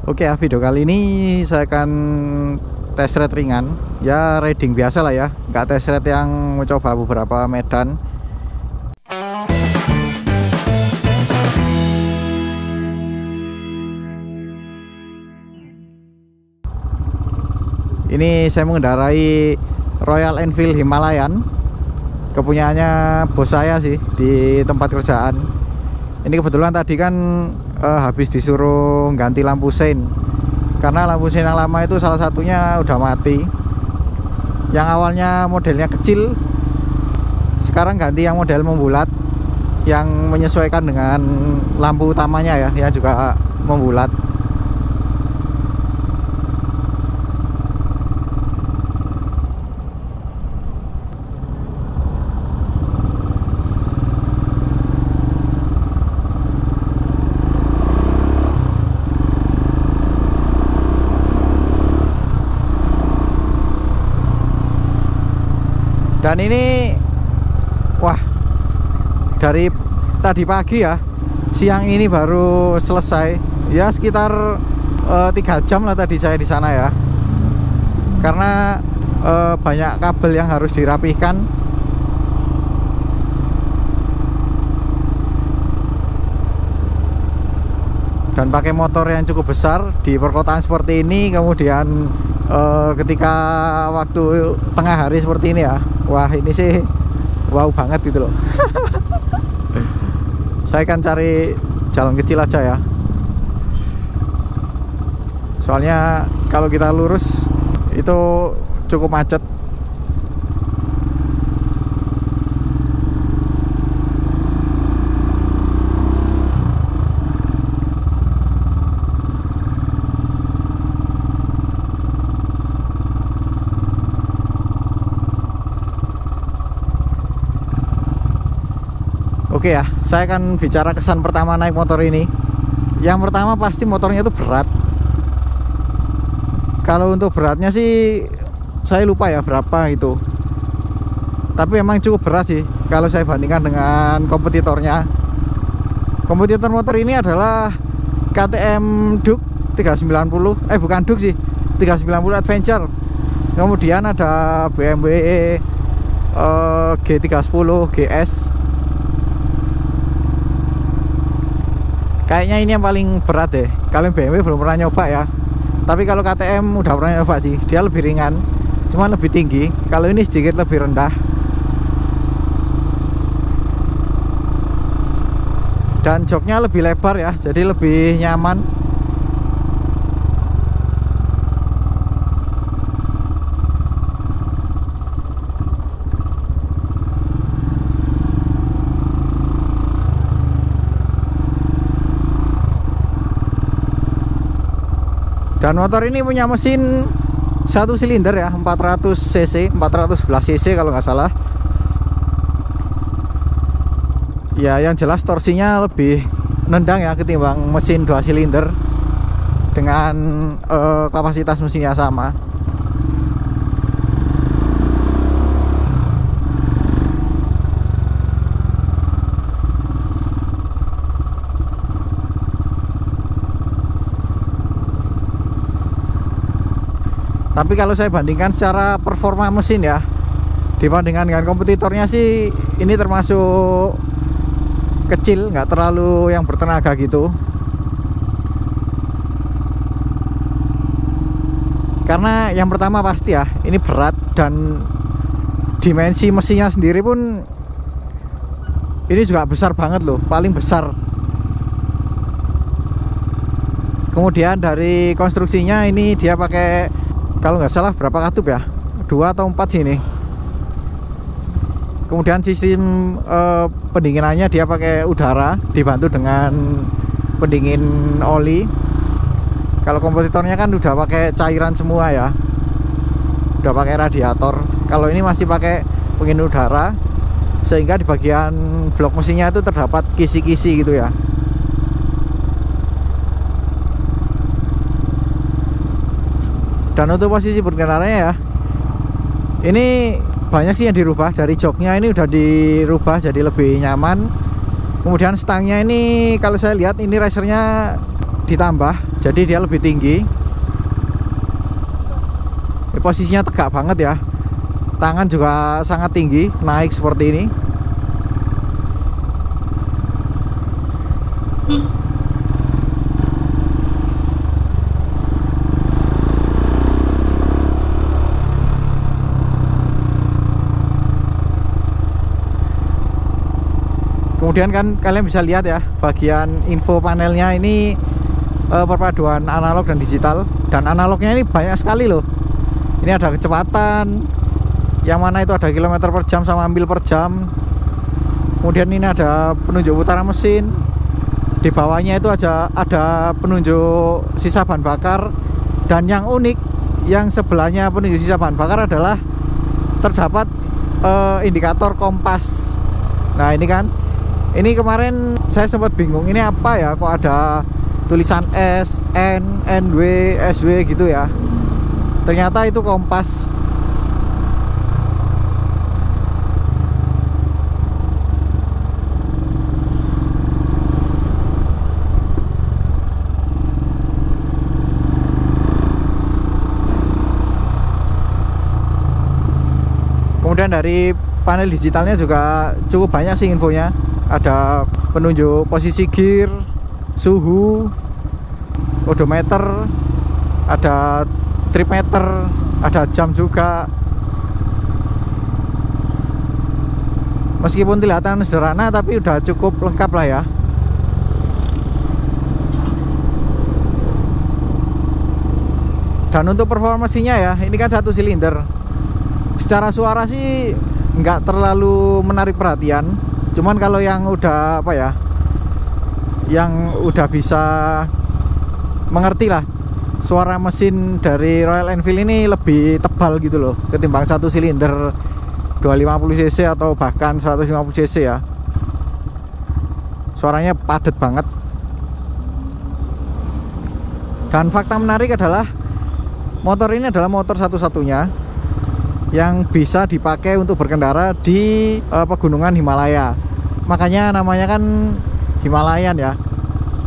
Oke ya, video kali ini saya akan test ride ringan. Ya riding biasa lah ya, nggak test ride yang mencoba beberapa medan. Ini saya mengendarai Royal Enfield Himalayan, kepunyaannya bos saya sih di tempat kerjaan. Ini kebetulan tadi kan habis disuruh ganti lampu sein, karena lampu sein yang lama itu salah satunya udah mati. Yang awalnya modelnya kecil, sekarang ganti yang model membulat, yang menyesuaikan dengan lampu utamanya ya, yang juga membulat. Dan ini, wah, dari tadi pagi ya, siang ini baru selesai. Ya sekitar 3 jam lah tadi saya di sana ya. Karena banyak kabel yang harus dirapihkan. Dan pakai motor yang cukup besar di perkotaan seperti ini, kemudian ketika waktu tengah hari seperti ini ya, wah ini sih wow banget gitu loh. Saya akan cari jalan kecil aja ya, soalnya kalau kita lurus itu cukup macet. Oke ya, saya akan bicara kesan pertama naik motor ini. Yang pertama pasti motornya itu berat. Kalau untuk beratnya sih saya lupa ya berapa itu, tapi memang cukup berat sih kalau saya bandingkan dengan kompetitornya. Kompetitor motor ini adalah KTM Duke 390, bukan Duke sih, 390 Adventure. Kemudian ada BMW G310 GS. Kayaknya ini yang paling berat deh. Kalau BMW belum pernah nyoba ya, tapi kalau KTM udah pernah nyoba sih. Dia lebih ringan, cuma lebih tinggi. Kalau ini sedikit lebih rendah. Dan joknya lebih lebar ya, jadi lebih nyaman. Dan motor ini punya mesin 1 silinder ya, 400 cc, 411 cc kalau nggak salah. Ya yang jelas torsinya lebih nendang ya ketimbang mesin 2 silinder dengan kapasitas mesinnya sama. Tapi kalau saya bandingkan secara performa mesin ya, dibandingkan dengan kompetitornya sih, ini termasuk kecil, nggak terlalu yang bertenaga gitu. Karena yang pertama pasti ya, ini berat, dan dimensi mesinnya sendiri pun ini juga besar banget loh, paling besar. Kemudian dari konstruksinya ini dia pakai, kalau nggak salah berapa katup ya, 2 atau 4 sih ini. Kemudian sistem pendinginannya dia pakai udara dibantu dengan pendingin oli. Kalau kompetitornya kan udah pakai cairan semua ya, udah pakai radiator. Kalau ini masih pakai pendingin udara, sehingga di bagian blok mesinnya itu terdapat kisi-kisi gitu ya. Dan untuk posisi berkendaranya ya, ini banyak sih yang dirubah. Dari joknya ini udah dirubah jadi lebih nyaman. Kemudian stangnya ini kalau saya lihat ini racernya ditambah jadi dia lebih tinggi. Posisinya tegak banget ya, tangan juga sangat tinggi naik seperti ini. Kemudian kan kalian bisa lihat ya, bagian info panelnya ini perpaduan analog dan digital. Dan analognya ini banyak sekali loh. Ini ada kecepatan, yang mana itu ada kilometer per jam sama mil per jam. Kemudian ini ada penunjuk putaran mesin. Di bawahnya itu ada penunjuk sisa bahan bakar. Dan yang unik, yang sebelahnya penunjuk sisa bahan bakar adalah terdapat indikator kompas. Nah ini kan, ini kemarin saya sempat bingung, ini apa ya, kok ada tulisan S, N, NW, SW gitu ya. Ternyata itu kompas. Kemudian dari panel digitalnya juga cukup banyak sih infonya. Ada penunjuk posisi gear, suhu, odometer, ada trip meter, ada jam juga. Meskipun kelihatan sederhana tapi udah cukup lengkap lah ya. Dan untuk performasinya ya, ini kan 1 silinder. Secara suara sih nggak terlalu menarik perhatian. Cuman kalau yang udah apa ya, yang udah bisa mengerti lah, suara mesin dari Royal Enfield ini lebih tebal gitu loh ketimbang 1 silinder 250 cc atau bahkan 150 cc ya. Suaranya padat banget. Dan fakta menarik adalah motor ini adalah motor satu-satunya yang bisa dipakai untuk berkendara di pegunungan Himalaya. Makanya namanya kan Himalayan ya,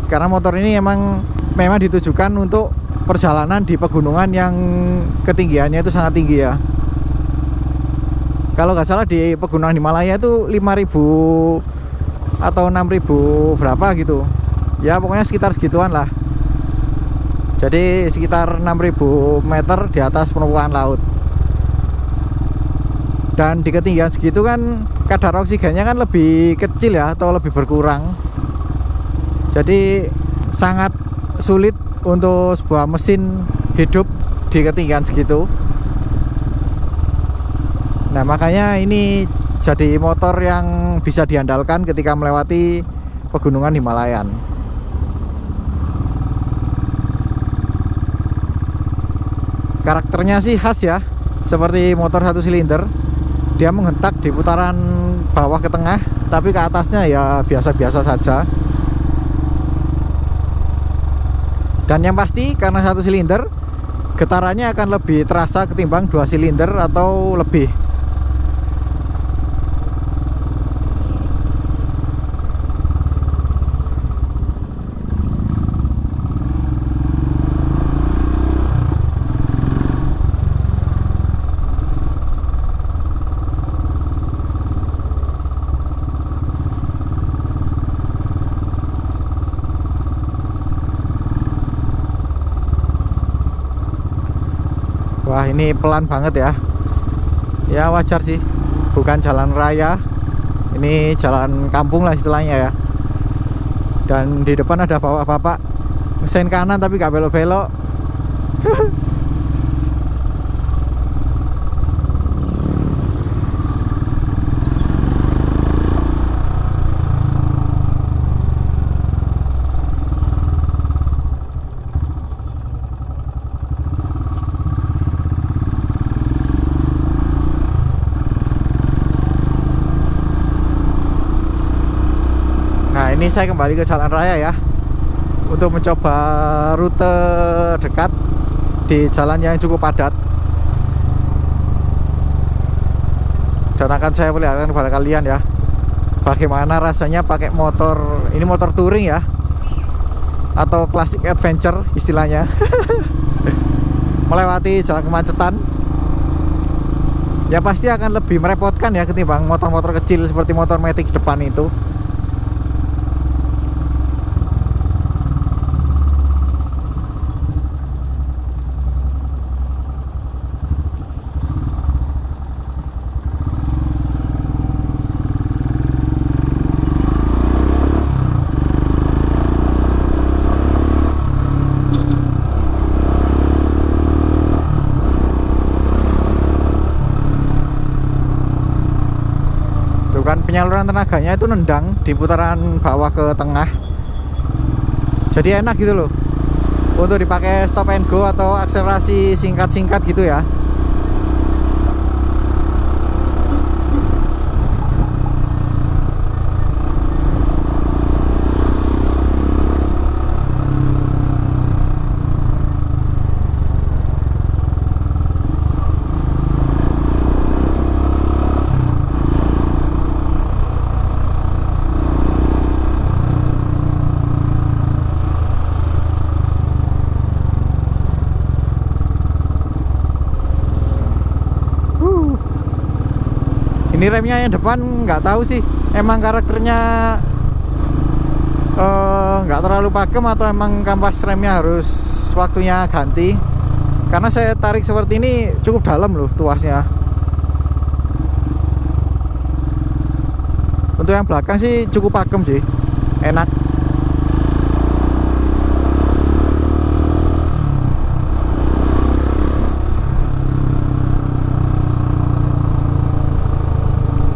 karena motor ini memang ditujukan untuk perjalanan di pegunungan yang ketinggiannya itu sangat tinggi ya. Kalau nggak salah di pegunungan Himalaya itu 5.000 atau 6.000 berapa gitu ya, pokoknya sekitar segituan lah. Jadi sekitar 6.000 meter di atas permukaan laut. Dan di ketinggian segitu kan kadar oksigennya kan lebih kecil ya, atau lebih berkurang. Jadi sangat sulit untuk sebuah mesin hidup di ketinggian segitu. Nah makanya ini jadi motor yang bisa diandalkan ketika melewati pegunungan Himalayan. Karakternya sih khas ya, seperti motor 1 silinder. Dia menghentak di putaran bawah ke tengah, tapi ke atasnya ya biasa-biasa saja. Dan yang pasti karena 1 silinder, getarannya akan lebih terasa ketimbang 2 silinder atau lebih. Wah ini pelan banget ya. Ya wajar sih, bukan jalan raya, ini jalan kampung lah istilahnya ya. Dan di depan ada bapak-bapak ngesen kanan tapi gak belok-belok. Nah ini saya kembali ke jalan raya ya, untuk mencoba rute dekat di jalan yang cukup padat. Dan akan saya perlihatkan kepada kalian ya, bagaimana rasanya pakai motor, ini motor touring ya, atau classic adventure istilahnya. Melewati jalan kemacetan ya pasti akan lebih merepotkan ya ketimbang motor-motor kecil seperti motor Matic depan itu. Kan penyaluran tenaganya itu nendang di putaran bawah ke tengah, jadi enak gitu loh untuk dipakai stop and go atau akselerasi singkat-singkat gitu ya. Ini remnya yang depan nggak tahu sih, emang karakternya nggak terlalu pakem atau emang kampas remnya harus waktunya ganti. Karena saya tarik seperti ini cukup dalam loh tuasnya. Untuk yang belakang sih cukup pakem sih, enak.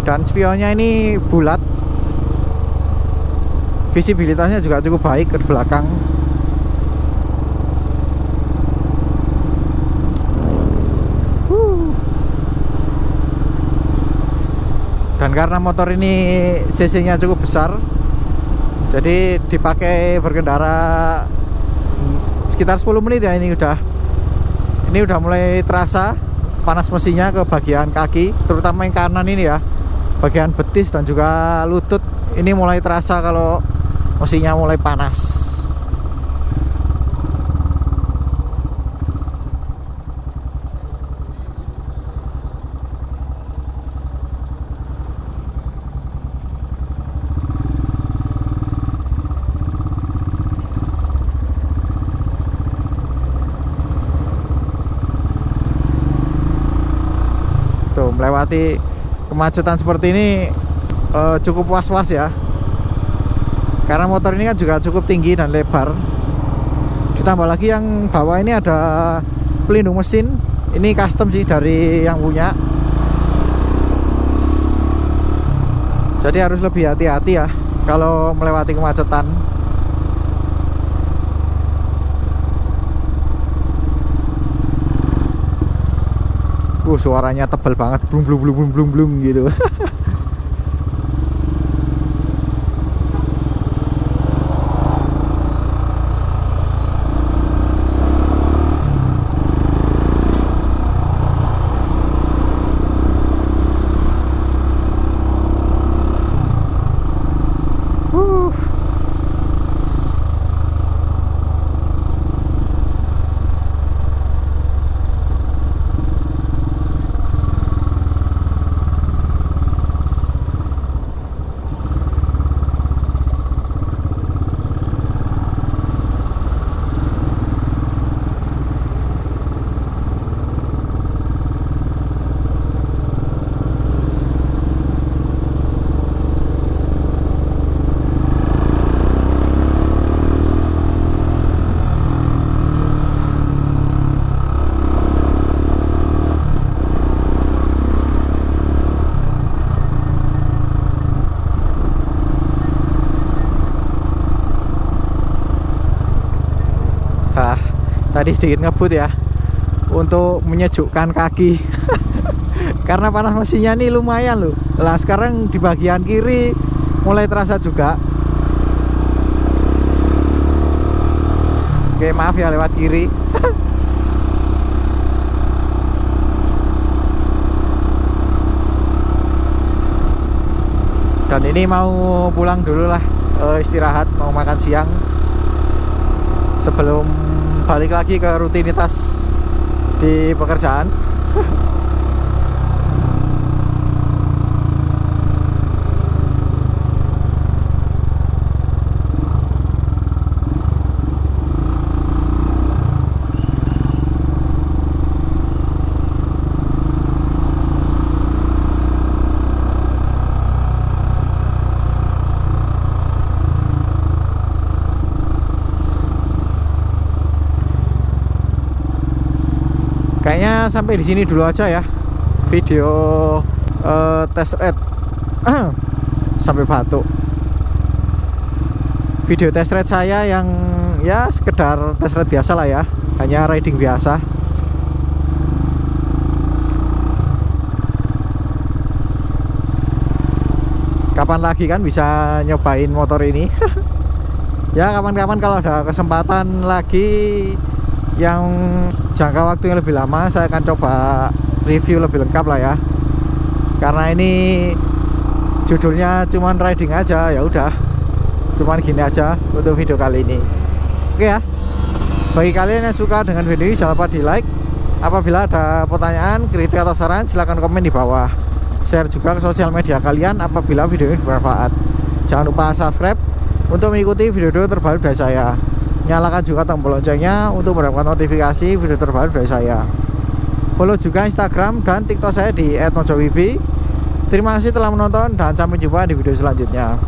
Dan spionnya ini bulat, visibilitasnya juga cukup baik ke belakang. Dan karena motor ini cc nya cukup besar, jadi dipakai berkendara sekitar 10 menit ya. Ini udah mulai terasa panas mesinnya ke bagian kaki, terutama yang kanan ini ya, bagian betis dan juga lutut. Ini mulai terasa kalau mesinnya mulai panas. Tuh, melewati kemacetan seperti ini cukup was-was ya, karena motor ini kan juga cukup tinggi dan lebar. Ditambah lagi yang bawah ini ada pelindung mesin, ini custom sih dari yang punya, jadi harus lebih hati-hati ya kalau melewati kemacetan. Suaranya tebal banget, blung blung blung blung blung gitu. Tadi sedikit ngebut ya untuk menyejukkan kaki. Karena panas mesinnya nih lumayan loh. Lah sekarang di bagian kiri mulai terasa juga. Oke, maaf ya lewat kiri. Dan ini mau pulang dulu lah, istirahat, mau makan siang. sebelum balik lagi ke rutinitas di pekerjaan. Kayaknya sampai di sini dulu aja ya video test ride sampai batuk. Video test ride saya yang ya sekedar test ride biasa lah ya, hanya riding biasa. Kapan lagi kan bisa nyobain motor ini? Ya kapan-kapan kalau ada kesempatan lagi yang jangka waktu yang lebih lama, saya akan coba review lebih lengkap lah ya. Karena ini judulnya cuman riding aja, ya udah, cuman gini aja untuk video kali ini. Oke ya, bagi kalian yang suka dengan video ini jangan lupa di like. Apabila ada pertanyaan, kritik atau saran silahkan komen di bawah. Share juga ke sosial media kalian apabila video ini bermanfaat. Jangan lupa subscribe untuk mengikuti video-video terbaru dari saya. Nyalakan juga tombol loncengnya untuk mendapatkan notifikasi video terbaru dari saya. Follow juga Instagram dan TikTok saya di @mojowibi. Terima kasih telah menonton dan sampai jumpa di video selanjutnya.